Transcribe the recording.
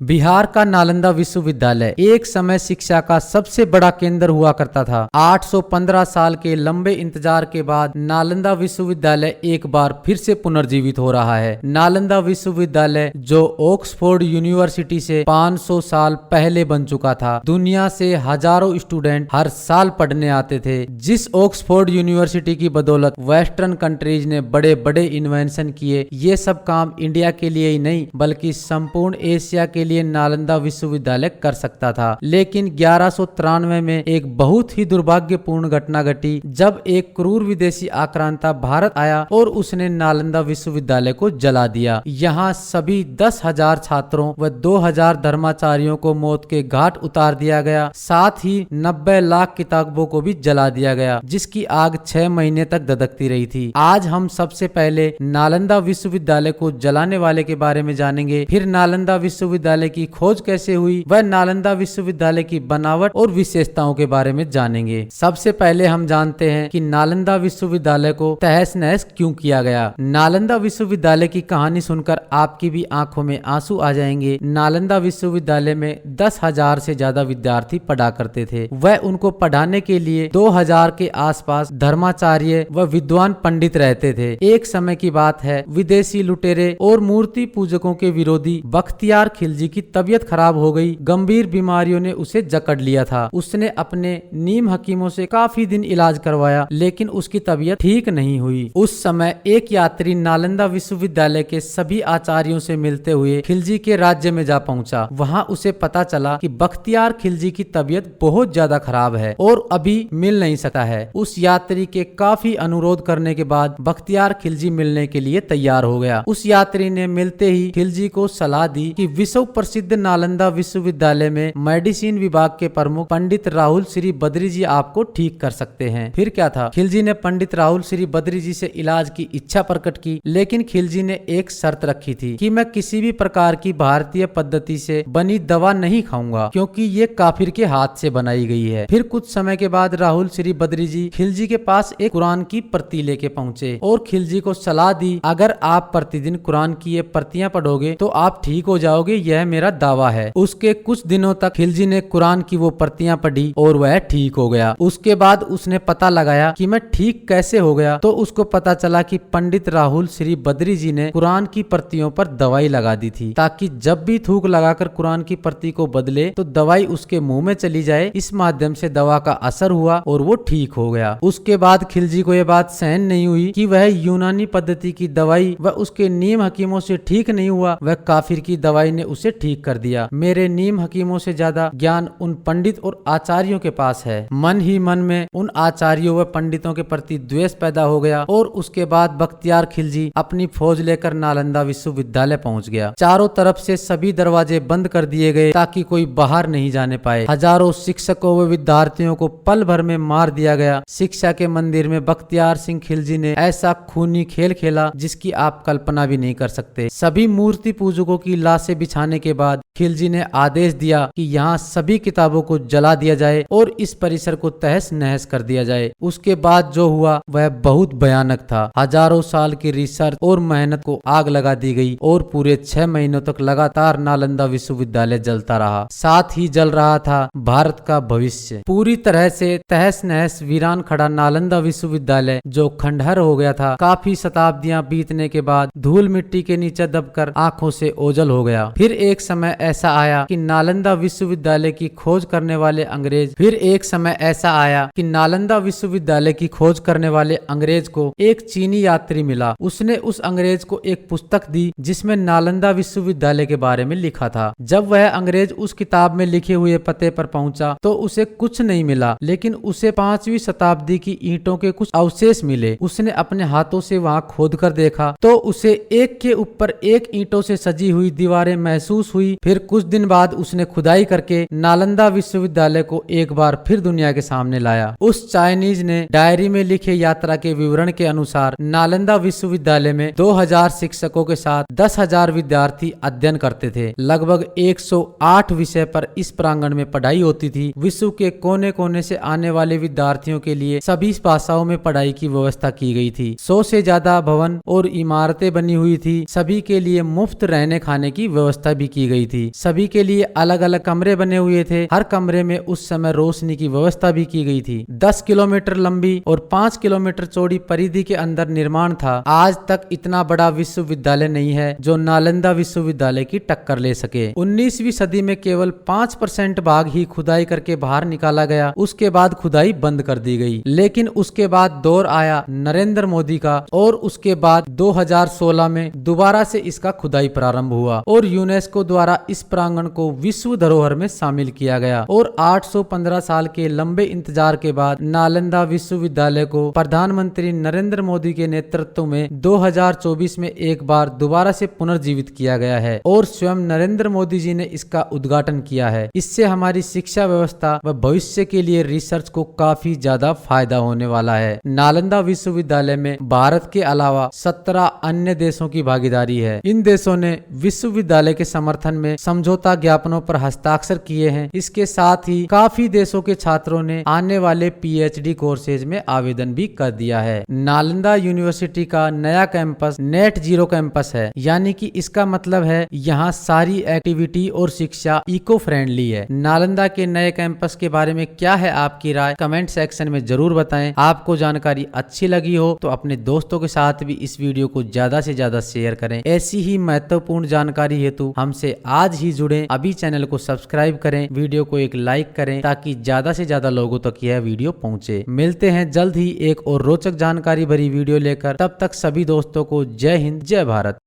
बिहार का नालंदा विश्वविद्यालय एक समय शिक्षा का सबसे बड़ा केंद्र हुआ करता था। 815 साल के लंबे इंतजार के बाद नालंदा विश्वविद्यालय एक बार फिर से पुनर्जीवित हो रहा है। नालंदा विश्वविद्यालय जो ऑक्सफोर्ड यूनिवर्सिटी से 500 साल पहले बन चुका था। दुनिया से हजारों स्टूडेंट हर साल पढ़ने आते थे। जिस ऑक्सफोर्ड यूनिवर्सिटी की बदौलत वेस्टर्न कंट्रीज ने बड़े बड़े इन्वेंशन किए, ये सब काम इंडिया के लिए ही नहीं बल्कि संपूर्ण एशिया के लिए नालंदा विश्वविद्यालय कर सकता था। लेकिन 1193 में एक बहुत ही दुर्भाग्यपूर्ण घटना घटी जब एक क्रूर विदेशी आक्रांता भारत आया और उसने नालंदा विश्वविद्यालय को जला दिया। यहाँ सभी 10,000 छात्रों व 2,000 धर्माचार्यों को मौत के घाट उतार दिया गया। साथ ही 90 लाख किताबों को भी जला दिया गया, जिसकी आग 6 महीने तक धधकती रही थी। आज हम सबसे पहले नालंदा विश्वविद्यालय को जलाने वाले के बारे में जानेंगे, फिर नालंदा विश्वविद्यालय की खोज कैसे हुई व नालंदा विश्वविद्यालय की बनावट और विशेषताओं के बारे में जानेंगे। सबसे पहले हम जानते हैं कि नालंदा विश्वविद्यालय को तहस नहस क्यों किया गया। नालंदा विश्वविद्यालय की कहानी सुनकर आपकी भी आंखों में आंसू आ जाएंगे। नालंदा विश्वविद्यालय में 10,000 से ज्यादा विद्यार्थी पढ़ा करते थे। वह उनको पढ़ाने के लिए 2,000 के आसपास धर्माचार्य व विद्वान पंडित रहते थे। एक समय की बात है, विदेशी लुटेरे और मूर्ति पूजकों के विरोधी बख्तियार खिलजी की तबीयत खराब हो गई। गंभीर बीमारियों ने उसे जकड़ लिया था। उसने अपने नीम हकीमों से काफी दिन इलाज करवाया, लेकिन उसकी तबीयत ठीक नहीं हुई। उस समय एक यात्री नालंदा विश्वविद्यालय के सभी आचार्यों से मिलते हुए खिलजी के राज्य में जा पहुंचा। वहां उसे पता चला कि बख्तियार खिलजी की तबीयत बहुत ज्यादा खराब है और अभी मिल नहीं सकता है। उस यात्री के काफी अनुरोध करने के बाद बख्तियार खिलजी मिलने के लिए तैयार हो गया। उस यात्री ने मिलते ही खिलजी को सलाह दी कि विश्व प्रसिद्ध नालंदा विश्वविद्यालय में मेडिसिन विभाग के प्रमुख पंडित राहुल श्री बद्री जी आपको ठीक कर सकते हैं। फिर क्या था, खिलजी ने पंडित राहुल श्री बद्री जी से इलाज की इच्छा प्रकट की, लेकिन खिलजी ने एक शर्त रखी थी कि मैं किसी भी प्रकार की भारतीय पद्धति से बनी दवा नहीं खाऊंगा, क्योंकि ये काफिर के हाथ से बनाई गई है। फिर कुछ समय के बाद राहुल श्री बद्री जी खिलजी के पास एक कुरान की प्रति लेके पहुंचे और खिलजी को सलाह दी, अगर आप प्रतिदिन कुरान की ये प्रतियां पढ़ोगे तो आप ठीक हो जाओगे, यह मेरा दावा है। उसके कुछ दिनों तक खिलजी ने कुरान की वो प्रतियां पढ़ी और वह ठीक हो गया। उसके बाद उसने पता लगाया कि मैं ठीक कैसे हो गया, तो उसको पता चला कि पंडित राहुल श्री बद्री जी ने कुरान की प्रतियों पर दवाई लगा दी थी, ताकि जब भी थूक लगाकर कुरान की प्रति को बदले तो दवाई उसके मुंह में चली जाए। इस माध्यम से दवा का असर हुआ और वो ठीक हो गया। उसके बाद खिलजी को यह बात सहन नहीं हुई कि वह यूनानी पद्धति की दवाई व उसके नीम हकीमों से ठीक नहीं हुआ, वह काफिर की दवाई ने उसे ठीक कर दिया। मेरे नीम हकीमों से ज्यादा ज्ञान उन पंडित और आचार्यों के पास है। मन ही मन में उन आचार्यों व पंडितों के प्रति द्वेष पैदा हो गया और उसके बाद बख्तियार खिलजी अपनी फौज लेकर नालंदा विश्वविद्यालय पहुंच गया। चारों तरफ से सभी दरवाजे बंद कर दिए गए ताकि कोई बाहर नहीं जाने पाए। हजारों शिक्षकों व विद्यार्थियों को पल भर में मार दिया गया। शिक्षा के मंदिर में बख्तियार सिंह खिलजी ने ऐसा खूनी खेल खेला जिसकी आप कल्पना भी नहीं कर सकते। सभी मूर्ति पूजकों की लाशें बिछाने के बाद खिलजी ने आदेश दिया कि यहाँ सभी किताबों को जला दिया जाए और इस परिसर को तहस नहस कर दिया जाए। उसके बाद जो हुआ वह बहुत भयानक था। हजारों साल की रिसर्च और मेहनत को आग लगा दी गई और पूरे 6 महीनों तक लगातार नालंदा विश्वविद्यालय जलता रहा। साथ ही जल रहा था भारत का भविष्य। पूरी तरह से तहस नहस वीरान खड़ा नालंदा विश्वविद्यालय जो खंडहर हो गया था, काफी शताब्दियां बीतने के बाद धूल मिट्टी के नीचे दबकर आंखों से ओझल हो गया। फिर एक समय ऐसा आया कि नालंदा विश्वविद्यालय की खोज करने वाले अंग्रेज को एक चीनी यात्री मिला। उसने उस अंग्रेज को एक पुस्तक दी जिसमें नालंदा विश्वविद्यालय के बारे में लिखा था। जब वह अंग्रेज उस किताब में लिखे हुए पते पर पहुंचा तो उसे कुछ नहीं मिला, लेकिन उसे 5वीं शताब्दी की ईंटों के कुछ अवशेष मिले। उसने अपने हाथों से वहां खोद कर देखा तो उसे एक के ऊपर एक ईंटों से सजी हुई दीवारें महसूस हुई। फिर कुछ दिन बाद उसने खुदाई करके नालंदा विश्वविद्यालय को एक बार फिर दुनिया के सामने लाया। उस चाइनीज ने डायरी में लिखे यात्रा के विवरण के अनुसार नालंदा विश्वविद्यालय में 2,000 शिक्षकों के साथ 10,000 विद्यार्थी अध्ययन करते थे। लगभग 108 विषय पर इस प्रांगण में पढ़ाई होती थी। विश्व के कोने कोने से आने वाले विद्यार्थियों के लिए सभी भाषाओं में पढ़ाई की व्यवस्था की गई थी। 100 से ज्यादा भवन और इमारतें बनी हुई थी। सभी के लिए मुफ्त रहने खाने की व्यवस्था भी भी की गई थी। सभी के लिए अलग अलग कमरे बने हुए थे। हर कमरे में उस समय रोशनी की व्यवस्था भी की गई थी। 10 किलोमीटर लंबी और 5 किलोमीटर चौड़ी परिधि के अंदर निर्माण था। आज तक इतना बड़ा विश्वविद्यालय नहीं है जो नालंदा विश्वविद्यालय की टक्कर ले सके। 19वीं सदी में केवल 5% भाग ही खुदाई करके बाहर निकाला गया। उसके बाद खुदाई बंद कर दी गई। लेकिन उसके बाद दौर आया नरेंद्र मोदी का और उसके बाद 2016 में दोबारा से इसका खुदाई प्रारंभ हुआ और यूनेस्को द्वारा इस प्रांगण को विश्व धरोहर में शामिल किया गया। और 815 साल के लंबे इंतजार के बाद नालंदा विश्वविद्यालय को प्रधानमंत्री नरेंद्र मोदी के नेतृत्व में 2024 में एक बार दोबारा से पुनर्जीवित किया गया है और स्वयं नरेंद्र मोदी जी ने इसका उद्घाटन किया है। इससे हमारी शिक्षा व्यवस्था व भविष्य के लिए रिसर्च को काफी ज्यादा फायदा होने वाला है। नालंदा विश्वविद्यालय में भारत के अलावा 17 अन्य देशों की भागीदारी है। इन देशों ने विश्वविद्यालय के समर्थन में समझौता ज्ञापनों पर हस्ताक्षर किए हैं। इसके साथ ही काफी देशों के छात्रों ने आने वाले PhD कोर्सेज में आवेदन भी कर दिया है। नालंदा यूनिवर्सिटी का नया कैंपस नेट जीरो कैंपस है, यानी कि इसका मतलब है यहाँ सारी एक्टिविटी और शिक्षा इको फ्रेंडली है। नालंदा के नए कैंपस के बारे में क्या है आपकी राय, कमेंट सेक्शन में जरूर बताएं। आपको जानकारी अच्छी लगी हो तो अपने दोस्तों के साथ भी इस वीडियो को ज्यादा से ज्यादा शेयर करें। ऐसी ही महत्वपूर्ण जानकारी हेतु हमसे आज ही जुड़ें। अभी चैनल को सब्सक्राइब करें, वीडियो को एक लाइक करें ताकि ज्यादा से ज्यादा लोगों तक यह वीडियो पहुंचे। मिलते हैं जल्द ही एक और रोचक जानकारी भरी वीडियो लेकर। तब तक सभी दोस्तों को जय हिंद, जय भारत।